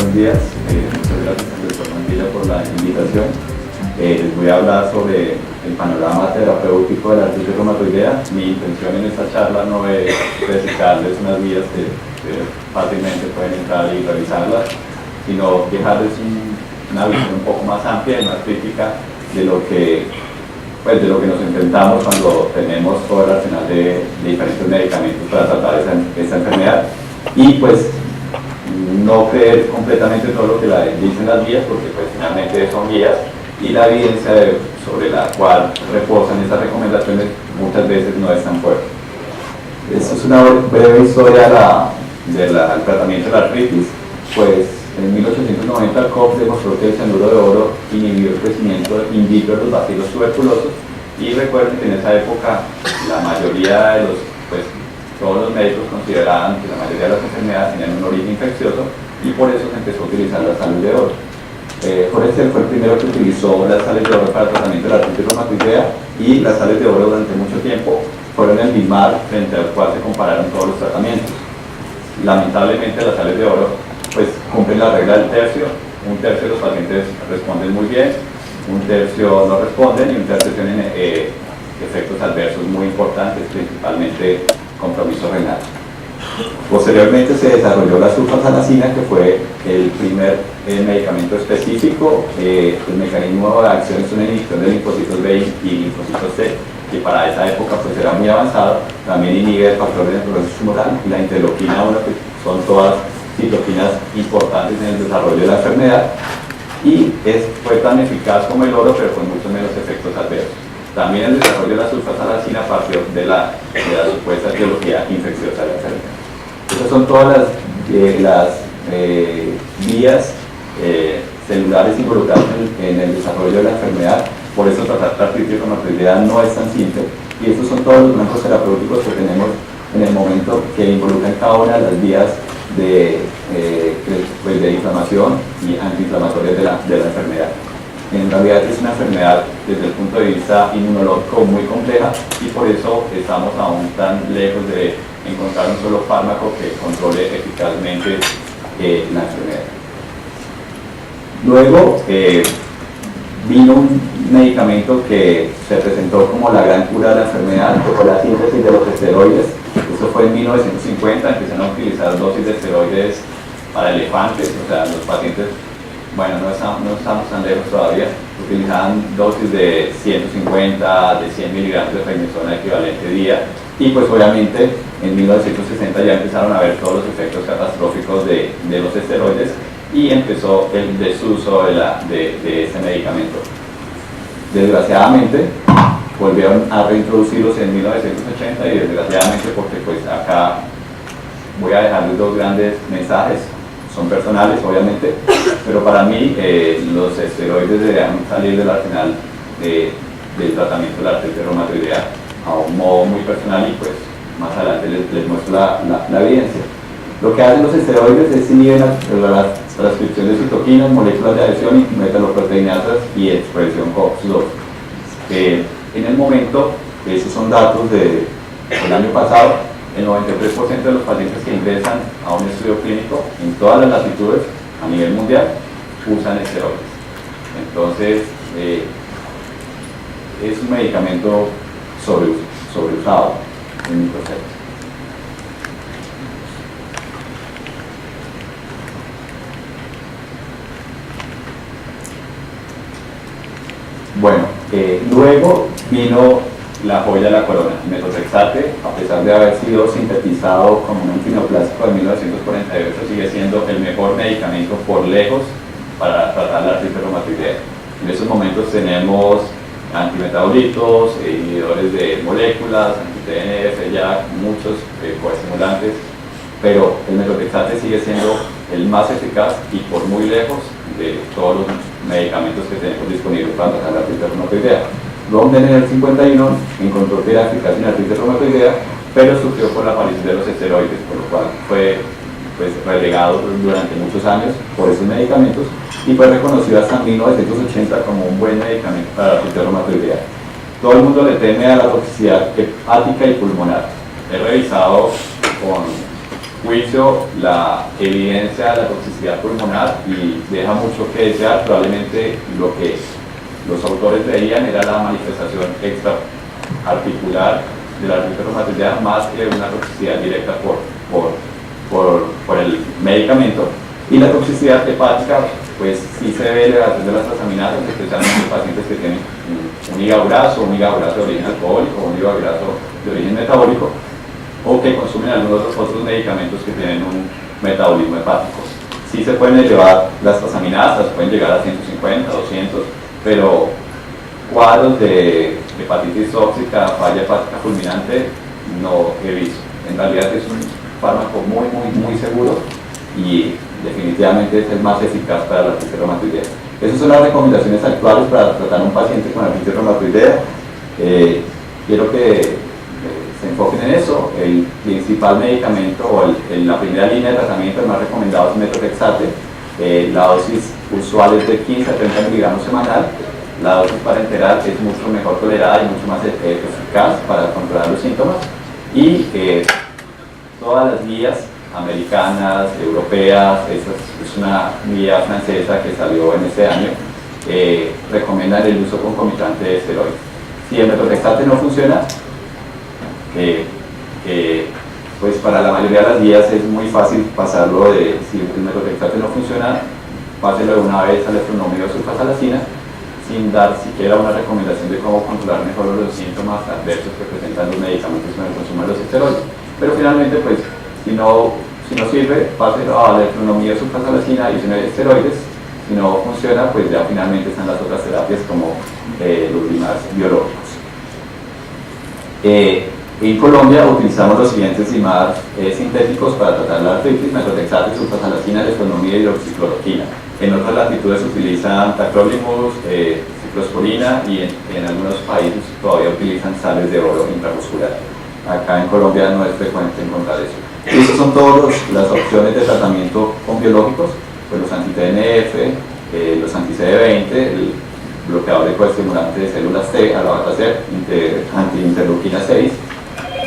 buenos días. Muchas gracias al doctor Mantilla por la invitación. Les voy a hablar sobre el panorama terapéutico de la artritis reumatoidea. Mi intención en esta charla no es recitarles unas guías que fácilmente pueden entrar y revisarlas, sino dejarles una visión un poco más amplia y más crítica de lo que nos enfrentamos cuando tenemos todo el arsenal de diferentes medicamentos para tratar esta enfermedad. Y pues no creer completamente todo lo que dicen las guías, porque pues finalmente son guías y la evidencia sobre la cual reposan estas recomendaciones muchas veces no es tan fuerte. Esta es una breve historia del tratamiento de la artritis. Pues en 1890 Koch demostró que el cianuro de oro inhibió el crecimiento in vitro de los bacilos tuberculosos, y recuerden que en esa época la mayoría de todos los médicos consideraban que la mayoría de las enfermedades tenían un origen infeccioso, y por eso se empezó a utilizar las sales de oro. Forster fue el primero que utilizó las sales de oro para el tratamiento de la artritis reumatoidea, y las sales de oro durante mucho tiempo fueron el bismar frente al cual se compararon todos los tratamientos. Lamentablemente las sales de oro pues cumplen la regla del tercio. Un tercio de los pacientes responden muy bien, un tercio no responden y un tercio tienen efectos adversos muy importantes, principalmente compromiso renal. Posteriormente se desarrolló la sulfasalazina, que fue el primer medicamento específico. El mecanismo de acción es una inhibición de linfocitos B y linfocitos T, que para esa época pues era muy avanzado. También inhibe el factor de necrosis tumoral y la interleuquina 1, que son todas citoquinas importantes en el desarrollo de la enfermedad, y fue tan eficaz como el oro, pero con mucho menos efectos adversos. También el desarrollo de la sulfasalazina partió de la supuesta etiología infecciosa de la enfermedad. Estas son todas las vías celulares involucradas en el desarrollo de la enfermedad. Por eso tratar la artritis reumatoidea no es tan simple, y estos son todos los blancos terapéuticos que tenemos en el momento, que involucran cada una de las vías de inflamación y antiinflamatorias de la enfermedad. En realidad es una enfermedad desde el punto de vista inmunológico muy compleja, y por eso estamos aún tan lejos de encontrar un solo fármaco que controle eficazmente la enfermedad. Luego vino un medicamento que se presentó como la gran cura de la enfermedad, que fue la síntesis de los esteroides. Esto fue en 1950, empezaron a utilizar dosis de esteroides para elefantes, o sea, los pacientes, bueno, no estamos tan lejos todavía, utilizaban dosis de 150, de 100 miligramos de prednisona equivalente día, y pues obviamente en 1960 ya empezaron a ver todos los efectos catastróficos de los esteroides, y empezó el desuso de este medicamento. Desgraciadamente volvieron a reintroducirlos en 1980, y desgraciadamente, porque pues acá voy a dejarles dos grandes mensajes, son personales obviamente, pero para mí los esteroides deberían salir del arsenal del tratamiento de la artritis reumatoidea a un modo muy personal, y pues más adelante les muestro la evidencia. Lo que hacen los esteroides es inhibir la transcripción de citoquinas, moléculas de adhesión y metaloproteinasas y expresión COX-2. En el momento, esos son datos del año pasado, el 93% de los pacientes que ingresan a un estudio clínico en todas las latitudes a nivel mundial usan esteroides. Entonces, es un medicamento sobreusado en mi proceso. Bueno, luego vino la joya de la corona, metotrexate. A pesar de haber sido sintetizado como un antineoplásico de 1948, sigue siendo el mejor medicamento por lejos para tratar la artritis reumatoidea. En estos momentos tenemos antimetabolitos, inhibidores de moléculas, anti-TNF, ya muchos coestimulantes, pero el metotrexate sigue siendo el más eficaz y por muy lejos de todos los medicamentos que tenemos disponibles para tratar la artritis reumatoidea. London en el 51 encontró que era eficaz en la artritis reumatoidea, pero sufrió por la aparición de los esteroides, por lo cual fue relegado durante muchos años por esos medicamentos, y fue reconocido hasta 1980 como un buen medicamento para la artritis reumatoidea. Todo el mundo le teme a la toxicidad hepática y pulmonar. He revisado juicio la evidencia de la toxicidad pulmonar y deja mucho que desear. Probablemente lo que los autores veían era la manifestación extraarticular de la artritis reumatoidea más que una toxicidad directa por el medicamento. Y la toxicidad hepática, pues sí se ve elevación de las transaminases, especialmente en pacientes que tienen un hígado graso de origen alcohólico, un hígado graso de origen metabólico, o que consumen algunos otros medicamentos que tienen un metabolismo hepático. Sí se pueden elevar las transaminasas, pueden llegar a 150, 200, pero cuadros de hepatitis tóxica, falla hepática fulminante, no he visto. En realidad es un fármaco muy seguro y definitivamente es el más eficaz para la artritis reumatoidea. Esas son las recomendaciones actuales para tratar a un paciente con artritis reumatoidea. Quiero que se enfoquen en eso. El principal medicamento o la primera línea de tratamiento, el más recomendado es methotrexate. La dosis usual es de 15 a 30 miligramos semanal. La dosis parenteral es mucho mejor tolerada y mucho más eficaz para controlar los síntomas. Y todas las guías americanas, europeas, es una guía francesa que salió en este año, recomiendan el uso concomitante de esteroides. Si el methotrexate no funciona, pues para la mayoría de las guías es muy fácil pasarlo de, si el methotrexate no funciona, páselo de una vez al estrunomio de sulfasalacina, sin dar siquiera una recomendación de cómo controlar mejor los síntomas adversos que presentan los medicamentos con el consumo de los esteroides. Pero finalmente, pues, si no sirve, páselo a la estrunomía de sulfasalacina y si no hay esteroides. Si no funciona, pues ya finalmente están las otras terapias como los demás biológicos. En Colombia utilizamos los siguientes IMAD sintéticos para tratar la artritis: methotrexate, sulfasalacina, lestonomida y hidroxicloroquina. En otras latitudes se utilizan tacrolimus, ciclosporina y en algunos países todavía utilizan sales de oro intramuscular. Acá en Colombia no es frecuente encontrar eso. Estas son todas las opciones de tratamiento con biológicos, pues los anti-TNF, los anti-CD20, el bloqueador de coestimulante de células T, alabatacer, anti-interleuquina 6,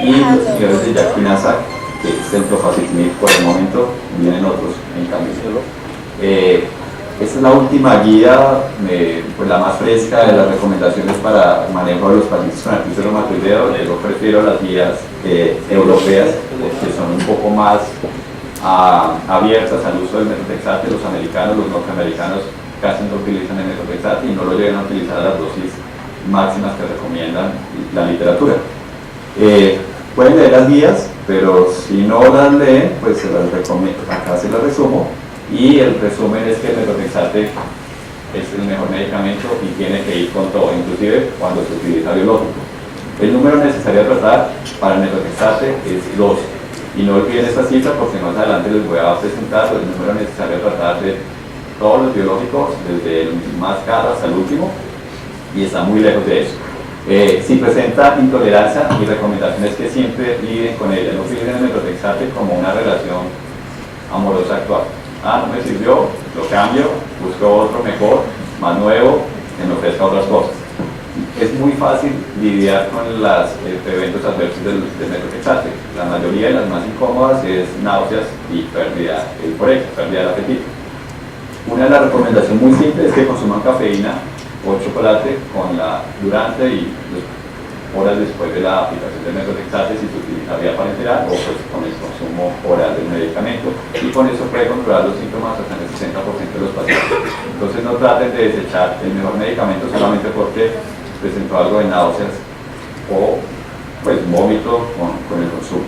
y los inhibidores de JAK kinasa, que es el tofacitinib por el momento, vienen otros en cambio. Esta es la última guía, pues la más fresca de las recomendaciones para manejo de los pacientes con artritis reumatoidea. Yo prefiero las guías europeas, que son un poco más abiertas al uso del methotrexate. Los americanos, los norteamericanos casi no utilizan el methotrexate y no lo llegan a utilizar a las dosis máximas que recomiendan la literatura. Pueden leer las guías, pero si no las leen, pues se las recomiendo. Acá se las resumo. Y el resumen es que el methotrexate es el mejor medicamento y tiene que ir con todo, inclusive cuando se utiliza biológico. El número necesario a tratar para el methotrexate es 2. Y no olviden esta cifra porque más adelante les voy a presentar el número necesario a tratar de todos los biológicos, desde el más caro hasta el último, y está muy lejos de eso. Si presenta intolerancia, mi recomendación es que siempre liden con ella. No utilicen el methotrexate como una relación amorosa actual. No me sirvió, lo cambio, busco otro mejor, más nuevo, que me ofrezca otras cosas. Es muy fácil lidiar con los eventos adversos del methotrexate. La mayoría de las más incómodas es náuseas y pérdida del apetito. Una de las recomendaciones muy simples es que consuman cafeína o chocolate durante y horas después de la aplicación del methotrexate, si se utiliza vía parenteral o pues con el consumo oral del medicamento, y con eso puede controlar los síntomas hasta en el 60% de los pacientes. Entonces no traten de desechar el mejor medicamento solamente porque presentó algo de náuseas o pues vómito con el consumo.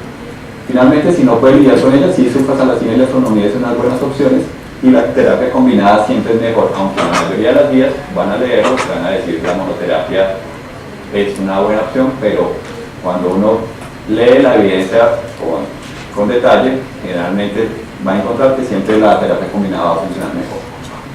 Finalmente, si no puede lidiar con ella, sí, sulfasalacina y lestonomida son unas buenas opciones, y la terapia combinada siempre es mejor, aunque la mayoría de las guías van a leerlo, van a decir que la monoterapia es una buena opción, pero cuando uno lee la evidencia con detalle, generalmente va a encontrar que siempre la terapia combinada va a funcionar mejor.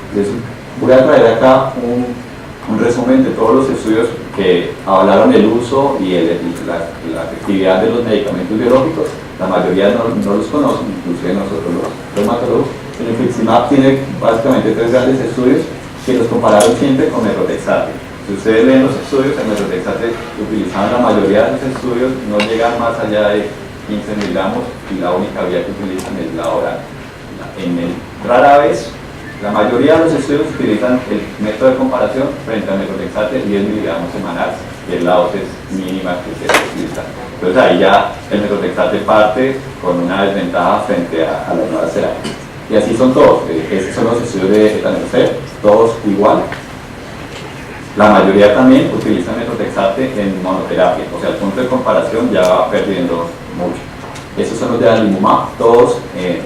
Entonces, voy a traer acá un resumen de todos los estudios que hablaron del uso y la efectividad de los medicamentos biológicos. La mayoría no los conocen, inclusive nosotros los reumatólogos. El infliximab tiene básicamente 3 grandes estudios que los compararon siempre con methotrexate. Si ustedes leen los estudios, el methotrexate utilizado en la mayoría de los estudios no llegan más allá de 15 miligramos y la única vía que utilizan es la oral. Rara vez, la mayoría de los estudios utilizan el método de comparación frente al methotrexate 10 miligramos semanales, que es la dosis mínima que se utiliza. Entonces ahí ya el methotrexate parte con una desventaja frente a las nuevas terapias. Y así son todos. Estos son los estudios de etanercept, todos igual. La mayoría también utilizan methotrexate en monoterapia, o sea, el punto de comparación ya va perdiendo mucho. Estos son los de adalimumab, todos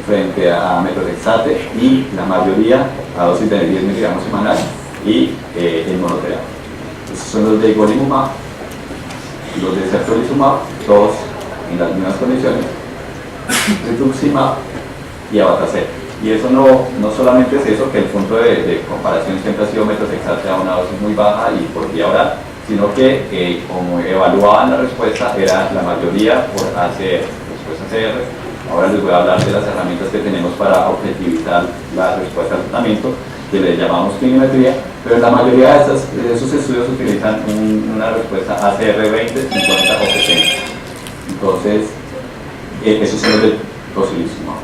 frente a methotrexate y la mayoría a dosis de 10 miligramos semanales y en monoterapia. Estos son los de golimumab, los de certolizumab, todos en las mismas condiciones, rituximab y abatacept. Y eso no solamente es eso, que el punto de comparación siempre ha sido methotrexate a una dosis muy baja y por vía oral, sino que como evaluaban la respuesta era la mayoría por ACR, respuesta ACR. Ahora les voy a hablar de las herramientas que tenemos para objetivizar la respuesta al tratamiento, que le llamamos clinimetría, pero la mayoría de esos estudios utilizan una respuesta ACR 20, 50 o 70. Entonces, esos son los de tocilizumab.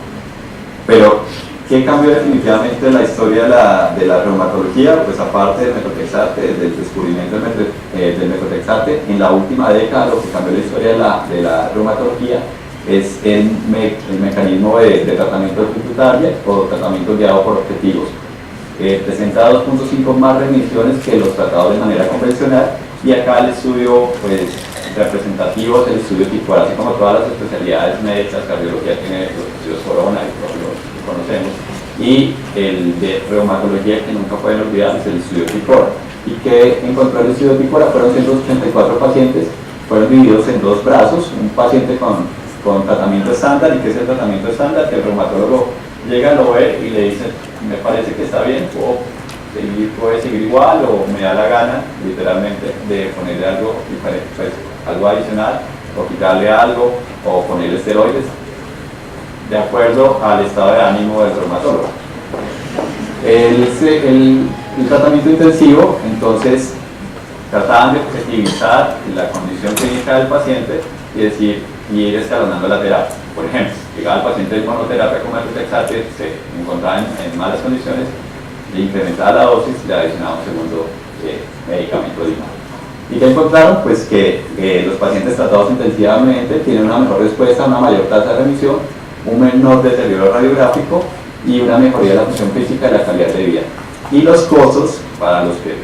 Pero, ¿qué cambió definitivamente en la historia de la reumatología? Pues aparte del methotrexate, desde el descubrimiento del methotrexate, en la última década lo que cambió la historia de la reumatología es el mecanismo de tratamiento tributario o tratamiento guiado por objetivos. Presenta 2.5 más remisiones que los tratados de manera convencional, y acá el estudio pues, representativo es el estudio TICOR, así como todas las especialidades médicas, cardiología tiene los estudios Corona y todos los que conocemos, y el de reumatología que nunca pueden olvidar es el estudio TICOR. Y que encontró el estudio TICOR fueron 184 pacientes, fueron divididos en dos brazos, un paciente con tratamiento estándar. ¿Y qué es el tratamiento estándar? Que el reumatólogo llega, lo ve y le dice, me parece que está bien, puede seguir igual, o me da la gana, literalmente, de ponerle algo diferente, pues, algo adicional, o quitarle algo, o ponerle esteroides, de acuerdo al estado de ánimo del reumatólogo. El tratamiento intensivo, entonces, trataban de objetivizar la condición clínica del paciente y ir escalonando la terapia. Por ejemplo, llegaba el paciente en monoterapia con methotrexate, se encontraba en malas condiciones, le incrementaba la dosis y le adicionaba un segundo medicamento de imagen. ¿Y qué encontraron? Pues que los pacientes tratados intensivamente tienen una mejor respuesta, una mayor tasa de remisión, un menor deterioro radiográfico y una mejoría de la función física y la calidad de vida. Y los costos, para los que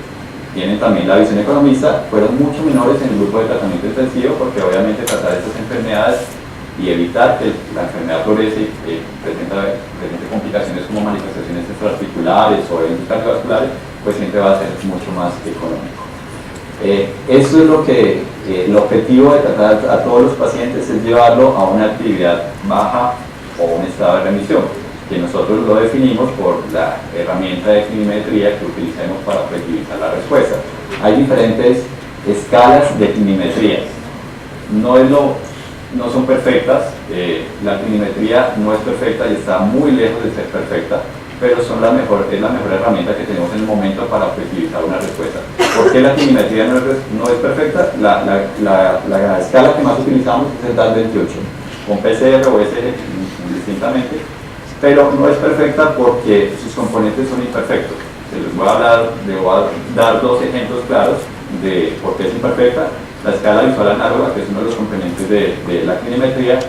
tienen también la visión economista, fueron mucho menores en el grupo de tratamiento intensivo, porque obviamente tratar estas enfermedades y evitar que la enfermedad progrese y presente complicaciones como manifestaciones extraarticulares o eventos cardiovasculares, pues siempre va a ser mucho más económico. Eso es lo que el objetivo de tratar a todos los pacientes es llevarlo a una actividad baja o un estado de remisión, que nosotros lo definimos por la herramienta de clinimetría que utilicemos para objetivizar la respuesta. Hay diferentes escalas de clinimetría. No son perfectas, la clinimetría no es perfecta y está muy lejos de ser perfecta, pero es la mejor herramienta que tenemos en el momento para objetivizar una respuesta. ¿Por qué la clinimetría no es perfecta? La escala que más utilizamos es el DAS-28, con PCR o SG distintamente, pero no es perfecta porque sus componentes son imperfectos. Les voy a dar dos ejemplos claros de por qué es imperfecta. La escala visual análoga, que es uno de los componentes de la clinimetría,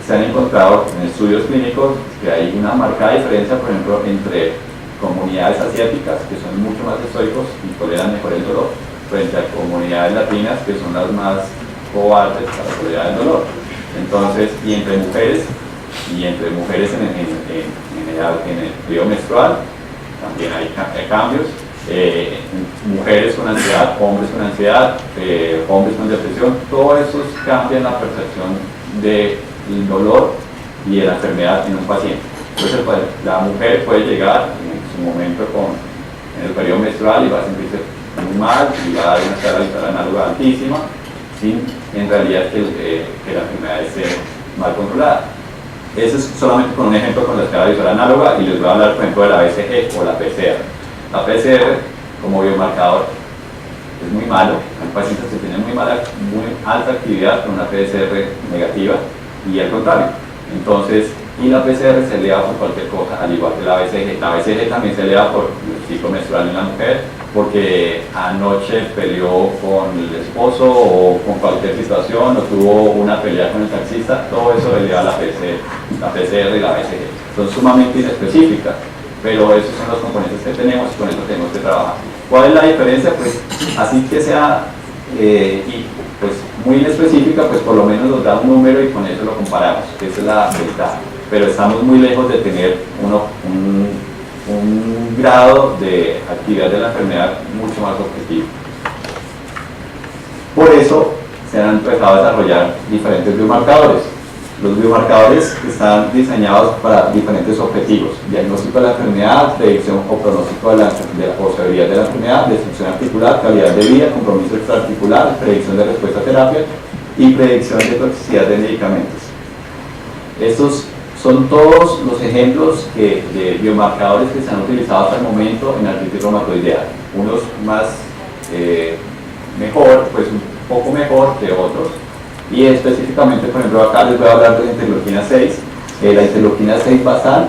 se han encontrado en estudios clínicos que hay una marcada diferencia, por ejemplo, entre comunidades asiáticas, que son mucho más estoicos y toleran mejor el dolor, frente a comunidades latinas, que son las más cobardes para tolerar el dolor. Entonces, y entre mujeres en el periodo menstrual, también hay cambios. Mujeres con ansiedad, hombres con ansiedad, hombres con depresión, todo eso cambia la percepción del dolor y de la enfermedad en un paciente. Entonces la mujer puede llegar en su momento en el periodo menstrual y va a sentirse muy mal y va a dar una escala vital análoga altísima, sin en realidad que la enfermedad esté mal controlada. Eso es solamente con un ejemplo con la escala visual análoga, y les voy a hablar por ejemplo de la BCG o la PCR. La PCR como biomarcador es muy malo, hay pacientes que tienen muy alta actividad con una PCR negativa, y al contrario. Entonces, y la PCR se eleva por cualquier cosa, al igual que la BCG. La BCG también se eleva por el ciclo menstrual en la mujer, porque anoche peleó con el esposo o con cualquier situación, o tuvo una pelea con el taxista, todo eso eleva la PCR y la BCG. Son sumamente inespecíficas, pero esos son los componentes que tenemos y con eso tenemos que trabajar. ¿Cuál es la diferencia? Pues así que sea y pues muy inespecífica, pues por lo menos nos da un número y con eso lo comparamos, esa es la ventaja. Pero estamos muy lejos de tener un grado de actividad de la enfermedad mucho más objetivo. Por eso se han empezado a desarrollar diferentes biomarcadores. Los biomarcadores están diseñados para diferentes objetivos: diagnóstico de la enfermedad, predicción o pronóstico de la severidad de la enfermedad, destrucción articular, calidad de vida, compromiso extraarticular, predicción de respuesta a terapia y predicción de toxicidad de medicamentos. Estos son todos los ejemplos de biomarcadores que se han utilizado hasta el momento en artritis reumatoidea. Unos más mejor, pues un poco mejor que otros. Y específicamente, por ejemplo, acá les voy a hablar de la interleuquina 6. La interleuquina 6 basal,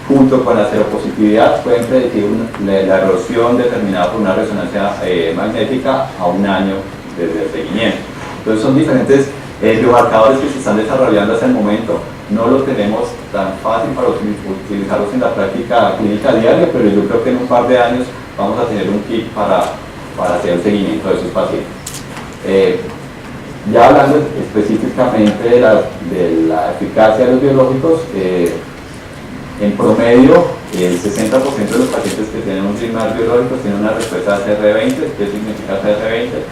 junto con la seropositividad, pueden predecir la erosión determinada por una resonancia magnética a un año desde el seguimiento. Entonces son diferentes biomarcadores que se están desarrollando hasta el momento. No lo tenemos tan fácil para utilizarlos en la práctica clínica diaria, pero yo creo que en un par de años vamos a tener un kit para hacer el seguimiento de esos pacientes. Ya hablando específicamente de la eficacia de los biológicos, en promedio el 60% de los pacientes que tienen un SIGMAR biológico tienen una respuesta a CR20. ¿Qué significa CR20?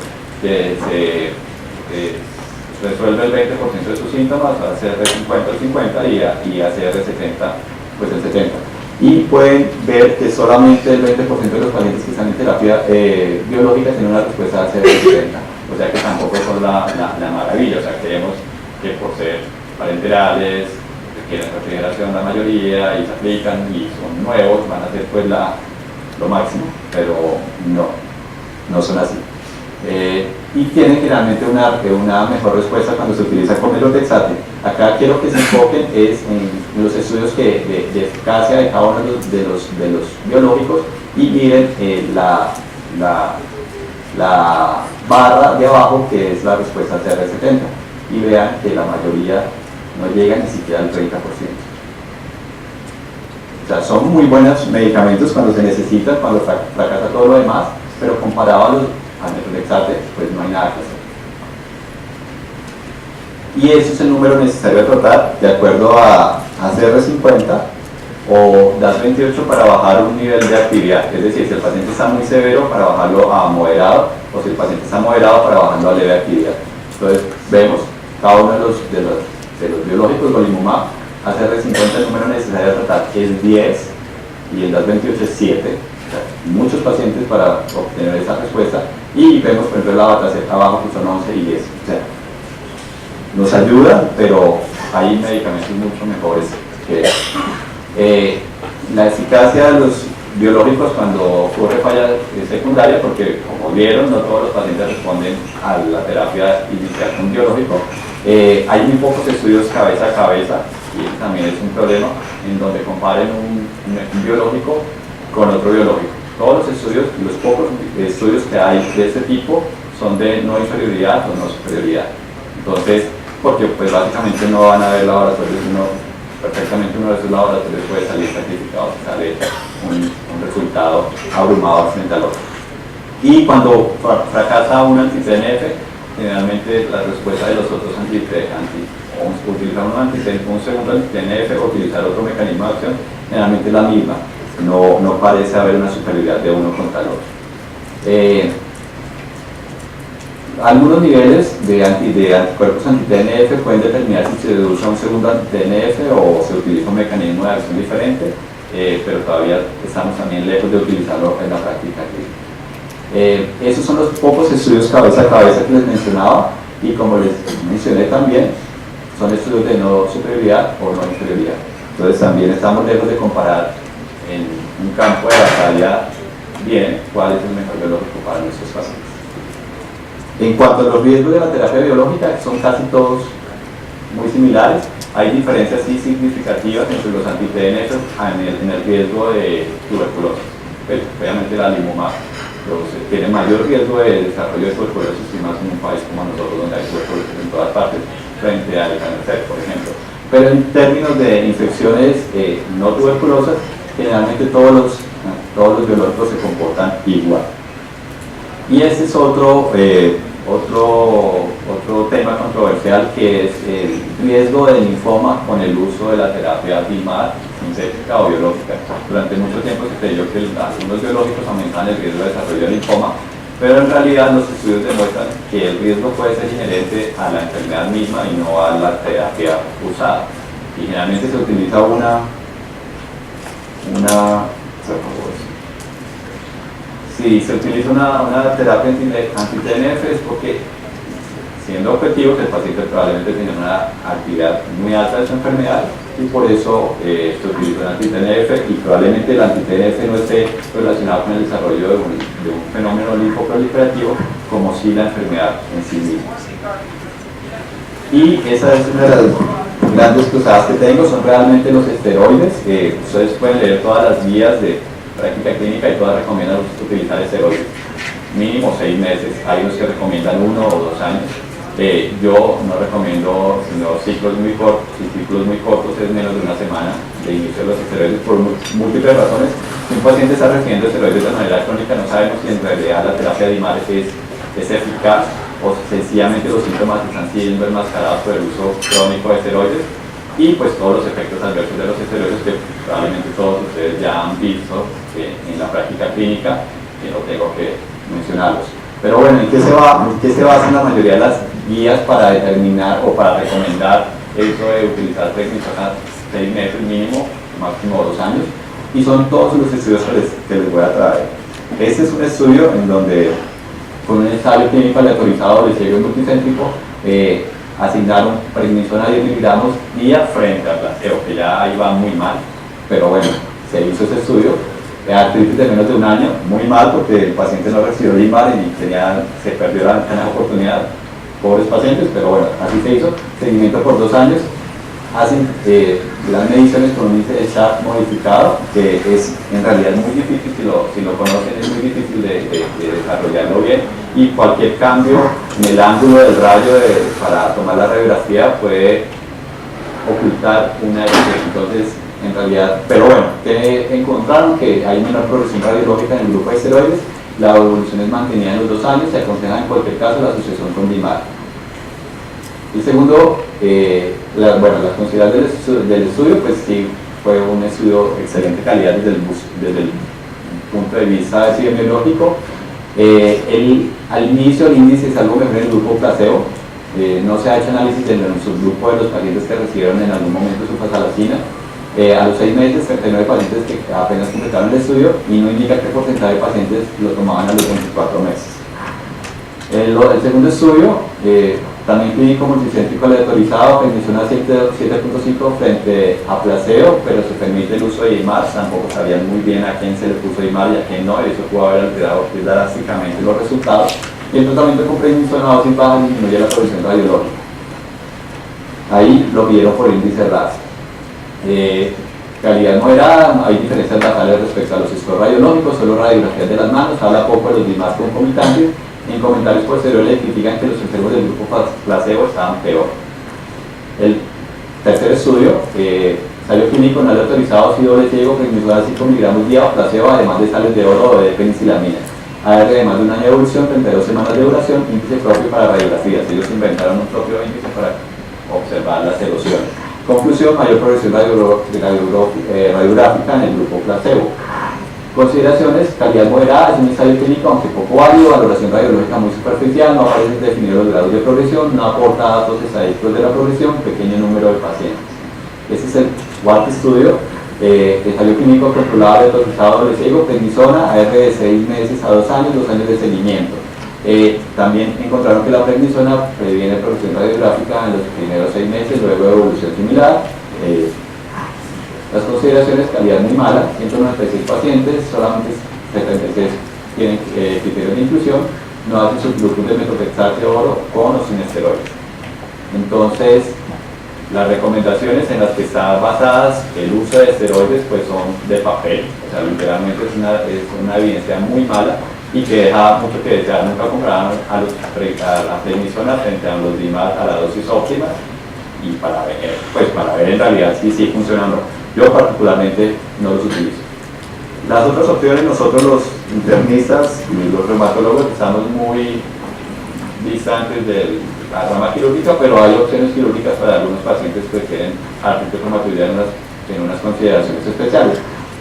Que se resuelve el 20% de sus síntomas, a CR50 el 50 y a CR70 pues el 70. Y pueden ver que solamente el 20% de los pacientes que están en terapia biológica tienen una respuesta a CR70. O sea que tampoco son la maravilla. O sea, creemos que por ser parenterales, requieren refrigeración la mayoría y se aplican y son nuevos, van a ser pues lo máximo, pero no son así. Y tienen generalmente una mejor respuesta cuando se utiliza con melotrexate. Acá quiero que se enfoquen en los estudios de eficacia de cada uno de los biológicos y miren la barra de abajo, que es la respuesta al CR70, y vean que la mayoría no llega ni siquiera al 30%. O sea, son muy buenos medicamentos cuando se necesitan, cuando fracasa todo lo demás, pero comparado al melotrexate, pues no hay nada que hacer. Y ese es el número necesario a tratar de acuerdo a CR50 o DAS28 para bajar un nivel de actividad. Es decir, si el paciente está muy severo, para bajarlo a moderado, o si el paciente está moderado, para bajarlo a leve actividad. Entonces vemos cada uno de los biológicos, golimumab, CR50 el número necesario a tratar es 10 y el DAS28 es 7. O sea, muchos pacientes para obtener esa respuesta, y vemos por ejemplo la bataceta abajo que son 11 y 10. O sea, nos ayudan, pero hay medicamentos mucho mejores que la eficacia de los biológicos cuando ocurre falla secundaria, porque como vieron, no todos los pacientes responden a la terapia inicial con biológico. Hay muy pocos estudios cabeza a cabeza, y también es un problema, en donde comparen un biológico con otro biológico. Todos los estudios, los pocos estudios que hay de este tipo, son de no inferioridad o no superioridad. Entonces, porque pues básicamente no van a haber laboratorios, perfectamente uno de esos laboratorios puede salir certificado, sale un resultado abrumador frente al otro. Y cuando fracasa un anti-TNF, generalmente la respuesta de los otros o utilizar un segundo anti-TNF o utilizar otro mecanismo de acción, generalmente es la misma. No parece haber una superioridad de uno contra el otro. Algunos niveles de anticuerpos anti-TNF pueden determinar si se usa un segundo anti-TNF o se utiliza un mecanismo de acción diferente, pero todavía estamos también lejos de utilizarlo en la práctica clínica. Esos son los pocos estudios cabeza a cabeza que les mencionaba, y como les mencioné también, son estudios de no superioridad o no inferioridad. Entonces también estamos lejos de comparar en un campo de batalla bien cuál es el mejor biológico para nuestros pacientes. En cuanto a los riesgos de la terapia biológica, son casi todos muy similares. Hay diferencias sí significativas entre los anti-TNF en el riesgo de tuberculosis. Pues, obviamente la limumab tiene mayor riesgo de desarrollo de tuberculosis y más en un país como nosotros donde hay tuberculosis en todas partes frente al cáncer, por ejemplo. Pero en términos de infecciones no tuberculosas, generalmente todos los biológicos se comportan igual. Y este es otro tema controversial, que es el riesgo de linfoma con el uso de la terapia DMARD sintética o biológica. Durante mucho tiempo se creyó que algunos biológicos aumentan el riesgo de desarrollo de linfoma, pero en realidad los estudios demuestran que el riesgo puede ser inherente a la enfermedad misma y no a la terapia usada. Y generalmente se utiliza si se utiliza una terapia anti-TNF es porque, siendo objetivos, el paciente probablemente tiene una actividad muy alta de su enfermedad y por eso se utiliza un anti-TNF, y probablemente el anti-TNF no esté relacionado con el desarrollo de un fenómeno linfoproliferativo como si la enfermedad en sí misma. Y esa es una de las grandes cruzadas que tengo, son realmente los esteroides. Ustedes pueden leer todas las guías de práctica clínica y todas recomiendan utilizar esteroides mínimo 6 meses. Hay unos que recomiendan 1 o 2 años. Yo no recomiendo sino ciclos muy cortos, y ciclos muy cortos es menos de una semana de inicio de los esteroides por múltiples razones. Si un paciente está recibiendo esteroides de manera crónica, no sabemos si en realidad la terapia de DMARD es eficaz o sencillamente los síntomas están siendo enmascarados por el uso crónico de esteroides, y pues todos los efectos adversos de los esteroides que probablemente todos ustedes ya han visto en la práctica clínica, que no tengo que mencionarlos. Pero bueno, ¿en qué se basan la mayoría de las guías para determinar o para recomendar eso de utilizar técnicas a 6 meses mínimo, máximo 2 años? Y son todos los estudios que les voy a traer. Este es un estudio en donde, con un ensayo clínico aleatorizado de ciego multicéntrico, asignaron prednisona 10 miligramos día frente al placebo, que ya ahí va muy mal, pero bueno, se hizo ese estudio. Artritis de menos de un año, muy mal porque el paciente no recibió DMARD y se perdió la oportunidad. Pobres pacientes, pero bueno, así se hizo. Seguimiento por 2 años. Hacen las mediciones con un índice de Sharp modificado, que es en realidad muy difícil, si lo conocen es muy difícil de desarrollarlo bien, y cualquier cambio en el ángulo del rayo para tomar la radiografía puede ocultar una erosión. Entonces, en realidad, pero bueno, que encontraron que hay menor progresión radiológica en el grupo de esteroides, la evolución es mantenida en los 2 años, se aconseja en cualquier caso la asociación con DMARD. Y segundo, las consideraciones del estudio, pues sí, fue un estudio de excelente calidad desde el punto de vista epidemiológico. Al inicio el índice es algo mejor en el grupo placebo. No se ha hecho análisis en el subgrupo de los pacientes que recibieron en algún momento sulfasalazina. A los 6 meses, 39 pacientes que apenas completaron el estudio, y no indica qué porcentaje de pacientes lo tomaban a los 24 meses. El segundo estudio, también clínico multicéntrico aleatorizado, prednisona 7.5 frente a placebo, pero se permite el uso de DMARD. Tampoco sabían muy bien a quién se le puso DMARD y a quién no, y eso pudo haber alterado drásticamente los resultados. Y el tratamiento con prednisona dosis baja disminuye la progresión radiológica. Ahí lo vieron por índice RAS. Calidad moderada, hay diferencias basales respecto a los scores radiológicos, solo radiografías de las manos, habla poco de los DMARD concomitantes. En comentarios posteriores le critican que los enfermos del grupo placebo estaban peor. El tercer estudio, ensayo clínico no aleatorizado, sí doble ciego, prednisona 5 miligramos día o placebo, además de sales de oro o de penicilamina. AR de más de un año de evolución, 32 semanas de duración, índice propio para radiografías. Ellos inventaron un propio índice para observar las erosiones. Conclusión, mayor progresión radiográfica en el grupo placebo. Consideraciones, calidad moderada, es un ensayo clínico aunque poco válido, valoración radiológica muy superficial, no aparece definido los grados de progresión, no aporta datos estadísticos de la progresión, pequeño número de pacientes. Este es el cuarto estudio, ensayo clínico controlado aleatorizado doble ciego, prednisona, AR de 6 meses a 2 años, 2 años de seguimiento. También encontraron que la prednisona previene progresión radiográfica en los primeros 6 meses, luego de evolución similar. Las consideraciones, calidad muy mala, 196 pacientes, solamente 76 tienen criterios de inclusión, no hacen subgrupos de metotrexato oro con o sin esteroides. Entonces, Las recomendaciones en las que están basadas el uso de esteroides pues son de papel, o sea, literalmente es una evidencia muy mala y que deja mucho que desear. Nunca compraron a la prednisona frente a los DIMAT a la dosis óptima y para ver en realidad si funcionan o no. Yo particularmente no los utilizo. Las otras opciones, nosotros los internistas y los reumatólogos estamos muy distantes de la rama quirúrgica, pero hay opciones quirúrgicas para algunos pacientes que tienen artritis reumatoidea en unas consideraciones especiales.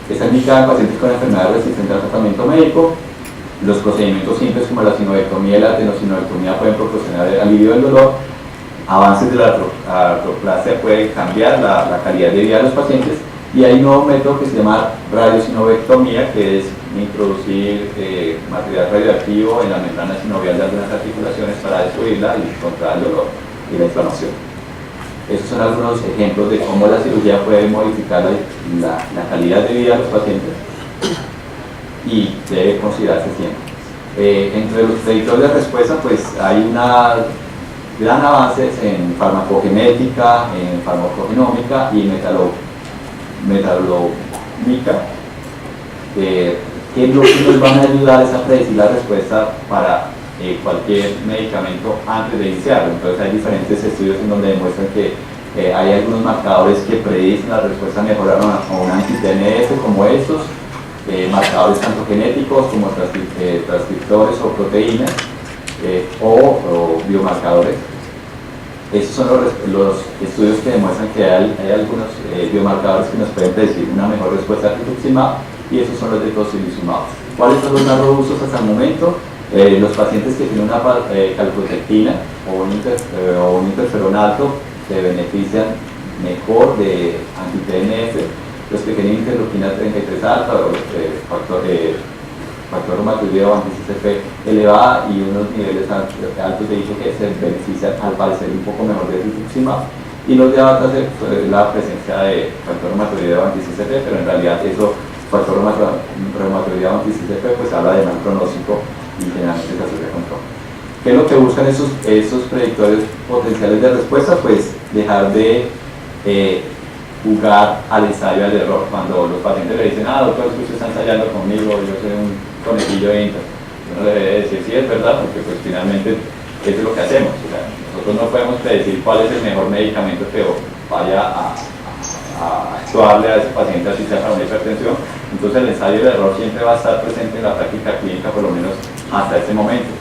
Está indicada en pacientes con enfermedad resistente al tratamiento médico. Los procedimientos simples como la sinovectomía y la tenosinovectomía pueden proporcionar alivio del dolor. Avances de la artroplasia pueden cambiar la calidad de vida de los pacientes, y hay un nuevo método que se llama radiosinovectomía, que es introducir material radioactivo en la membrana sinovial de algunas articulaciones para destruirla y controlar el dolor y la inflamación. Estos son algunos ejemplos de cómo la cirugía puede modificar la calidad de vida de los pacientes y debe considerarse siempre. Entre los predictores de respuesta, pues hay una gran avances en farmacogenética, en farmacogenómica y metabolomica, que es lo que nos van a ayudar a predecir la respuesta para cualquier medicamento antes de iniciarlo. Entonces hay diferentes estudios en donde demuestran que hay algunos marcadores que predicen la respuesta mejor a un anti-TNF, como estos, marcadores tanto genéticos como transcriptores o proteínas, o biomarcadores. Esos son los estudios que demuestran que hay algunos biomarcadores que nos pueden predecir una mejor respuesta a rituximab, y esos son los de tocilizumab. ¿Cuáles son los más robustos hasta el momento? Los pacientes que tienen una calprotectina o un interferón alto se benefician mejor de anti-TNF. Los que tienen interleuquina 33 alta o factor reumatoideo anti-CCP elevada y unos niveles altos de IgG se benefician al parecer un poco mejor de rituximab, y los de alta la presencia de factor reumatoideo anti-CCP, pero en realidad eso, factor reumatoideo anti-CCP, pues habla de mal pronóstico y generalmente se asocia con trauma. ¿Qué es lo que buscan esos predictores potenciales de respuesta? Pues dejar de jugar al ensayo al error. Cuando los pacientes le dicen, doctor, es que usted está ensayando conmigo, yo soy un conejillo de Inter, uno debe decir, sí, es verdad, porque pues finalmente eso es lo que hacemos. O sea, nosotros no podemos predecir cuál es el mejor medicamento que vaya a actuarle a ese paciente, así sea para una hipertensión. Entonces el ensayo del error siempre va a estar presente en la práctica clínica, por lo menos hasta ese momento.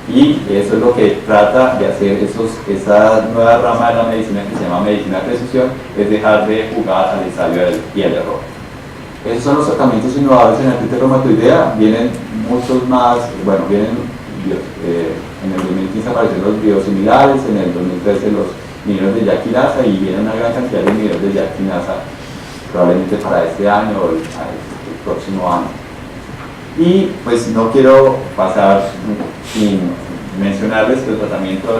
Y eso es lo que trata de hacer esa nueva rama de la medicina que se llama medicina de precisión, es dejar de jugar al ensayo y al error. Esos son los tratamientos innovadores en artritis reumatoidea. Vienen muchos más, bueno, en el 2015 aparecieron los biosimilares, en el 2013 los inhibidores de JAK kinasa, y viene una gran cantidad de inhibidores de JAK kinasa probablemente para este año o el próximo año. Y pues no quiero pasar sin mencionarles que el tratamiento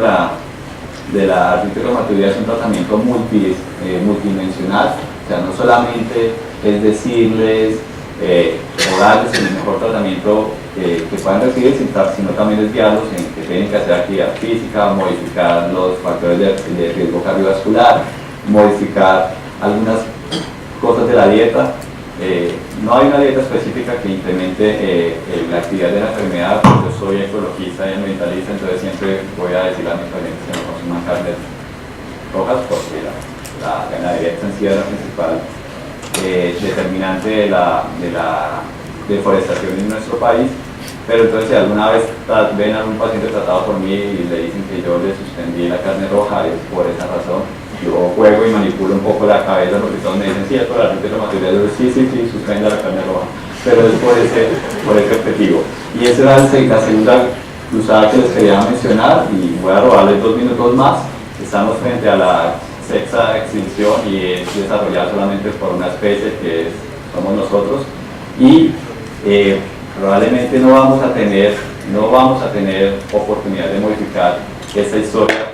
de la artritis reumatoidea es un tratamiento multidimensional. O sea, no solamente es decirles o darles el mejor tratamiento que puedan recibir, sino también es guiarlos en que tienen que hacer actividad física, modificar los factores de riesgo cardiovascular, modificar algunas cosas de la dieta. No hay una dieta específica que incremente la actividad de la enfermedad. Yo soy ecologista y ambientalista, entonces siempre voy a decir a mis pacientes que no consuman carnes rojas, porque la ganadería extensiva es la principal determinante de la deforestación en nuestro país. Pero entonces si alguna vez ven a un paciente tratado por mí y le dicen que yo le suspendí la carne roja, es por esa razón. Yo juego y manipulo un poco la cabeza, porque todos me dicen, sí, es por la artritis reumatoidea, yo digo, sí, suspenda la carne roja, pero es por ese objetivo. Y esa era la segunda cruzada que les quería mencionar, y voy a robarles 2 minutos más. Estamos frente a la sexta extinción, y es desarrollada solamente por una especie que somos nosotros, y probablemente no vamos a tener oportunidad de modificar esta historia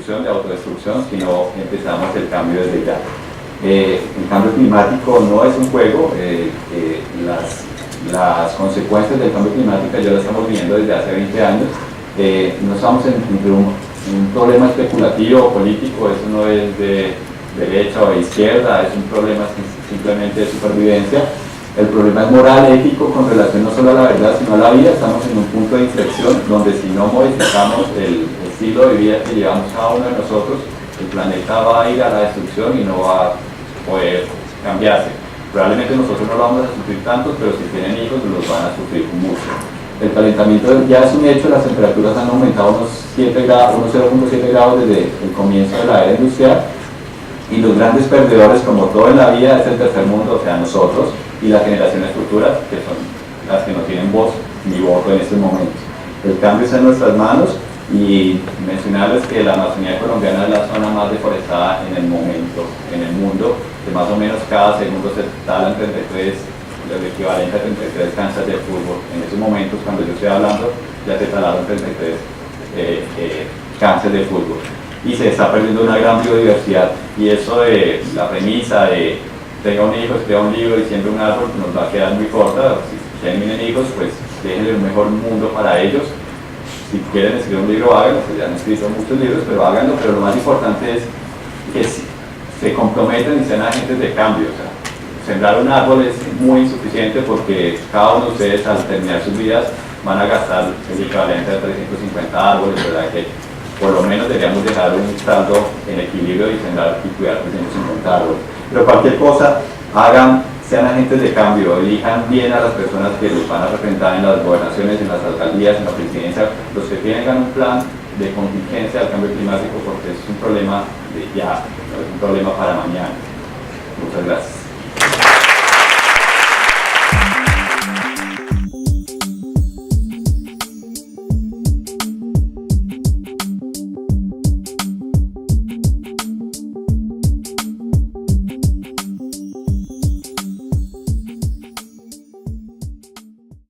de autodestrucción, sino empezamos el cambio desde ya. El cambio climático no es un juego. Las consecuencias del cambio climático ya lo estamos viendo desde hace 20 años. No estamos un problema especulativo o político, eso no es de derecha o de izquierda, es un problema simplemente de supervivencia. El problema es moral, ético, con relación no solo a la verdad, sino a la vida. Estamos en un punto de inflexión donde si no modificamos el estilo de vida que llevamos cada uno de nosotros, el planeta va a ir a la destrucción y no va a poder cambiarse. Probablemente nosotros no lo vamos a sufrir tanto, pero si tienen hijos los van a sufrir mucho. El calentamiento ya es un hecho, las temperaturas han aumentado unos 7 grados, unos 0.7 grados desde el comienzo de la era industrial, y los grandes perdedores, como todo en la vida, es el tercer mundo, o sea, nosotros y las generaciones futuras, que son las que no tienen voz ni voto en este momento. El cambio está en nuestras manos, y mencionarles que la Amazonía colombiana es la zona más deforestada en el momento, en el mundo, que más o menos cada segundo se talan 33, el equivalente a 33 canchas de fútbol. En esos momentos, cuando yo estoy hablando, ya se talaron 33 canchas de fútbol. Y se está perdiendo una gran biodiversidad, y eso de la premisa de tenga un hijo, escriba un libro y siembre un árbol nos va a quedar muy corta. Si tienen hijos, pues déjenle un mejor mundo para ellos. Si quieren escribir un libro, háganlo, pues ya han escrito muchos libros, pero háganlo. Pero lo más importante es que se comprometen y sean agentes de cambio. O sea, sembrar un árbol es muy insuficiente, porque cada uno de ustedes al terminar sus vidas van a gastar el equivalente a 350 árboles, ¿verdad? Que por lo menos deberíamos dejar un saldo en equilibrio y sembrar y cuidar 350 árboles. Pero cualquier cosa, sean agentes de cambio, elijan bien a las personas que los van a representar en las gobernaciones, en las alcaldías, en la presidencia, los que tengan un plan de contingencia al cambio climático, porque es un problema de ya, no es un problema para mañana. Muchas gracias.